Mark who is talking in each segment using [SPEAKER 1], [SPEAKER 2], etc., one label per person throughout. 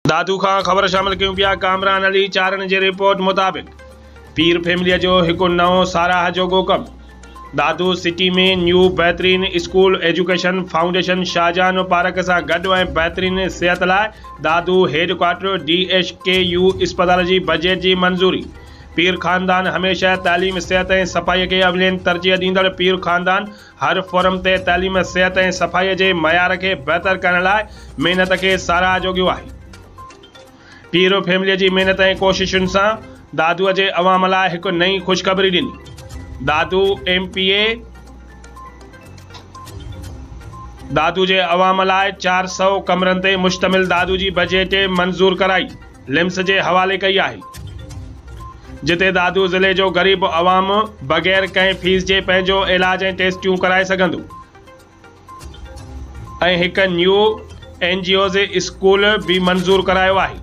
[SPEAKER 1] दादू खां ख़बर शामिल कयूं पिया। कामरान अली चारन जी रिपोर्ट मुताबिक़ पीर फैमिलीअ जो हिकु नओं साराह जोॻो कमु। दादू सिटी में न्यू बहितरीन school education foundation Shah Jahan park सां गॾु ऐं बहितरीन सिहत लाइ दादू हेडक्वार्टर DHKU अस्पताल जी बजट जी मंज़ूरी। पीर ख़ानदान हमेशह तालीम सिहत ऐं सफ़ाई खे अवलियन तरजीह ॾींदड़ पीर ख़ानदान हर फोरम ते तालीम सिहत ऐं सफ़ाई जे मयार खे बहितर करण लाइ महिनत खे साराह जोॻियो आहे। पीर फैमिलीअ जी महिनत ऐं कोशिशुनि सां दादूअ जे अवाम लाइ हिकु नई ख़ुशख़बरी ॾिनी। दादू MPA दादू जे अवाम लाइ 400 कमरनि ते मुश्तमिल दादू जी बजट मंज़ूर कराई लिम्स जे हवाले कई आहे, जिते दादू ज़िले जो ग़रीब अवाम बग़ैर कंहिं फीस जे पंहिंजो इलाज ऐं टेस्टियूं कराए सघंदो ऐं हिकु न्यू NGOs स्कूल भी मंज़ूर करायो आहे,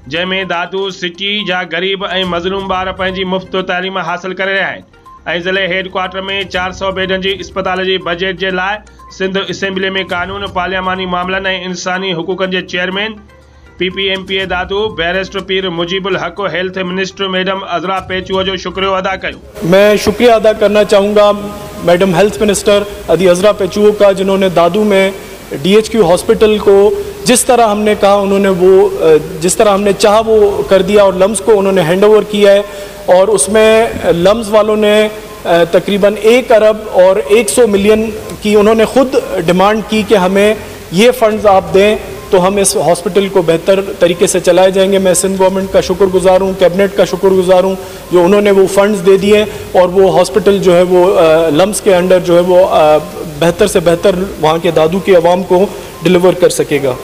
[SPEAKER 1] जंहिंमें दादू सिटी जा ग़रीब ऐं मज़लूम ॿार पंहिंजी मुफ़्त तालीम हासिल करे रहिया आहिनि ऐं ज़िले हेडक्वार्टर में 400 बेडनि जी अस्पताल जी बजट जे लाइ सिंध असेंबली में कानून पार्लियामानी मामलनि ऐं इंसानी हुकूकनि जे चेयरमैन PPMPA दादू बैरिस्टर पीर मुजीबुल हक हेल्थ मिनिस्टर मैडम अज़रा पेचुआ जो शुक्रिया अदा कयो।
[SPEAKER 2] मैं शुक्रिया अदा करना चाहूँगा मैडम हेल्थ मिनिस्टर अदी अज़रा पेचुआ का, जिन्होंने दादू में DHQ हॉस्पिटल को जिस तरह हमने कहा उन्होंने जिस तरह हमने चाहा वो कर दिया और लम्स को उन्होंने हैंड ओवर किया है और उसमें लम्स वालों ने तकरीबन 1 अरब और 100 मिलियन की उन्होंने खुद डिमांड की कि हमें ये फंड्स आप दें तो हम इस हॉस्पिटल को बेहतर तरीके से चलाए जाएंगे। मैं सिंध गवर्नमेंट का शुक्रगुजार हूँ, कैबिनेट का शुक्रगुजार हूँ जो उन्होंने वो फंड्स दे दिए और वो हॉस्पिटल जो है वो लम्स के अंडर जो है वो बेहतर से बेहतर वहाँ के दादू के अवाम को डिलीवर कर सकेगा।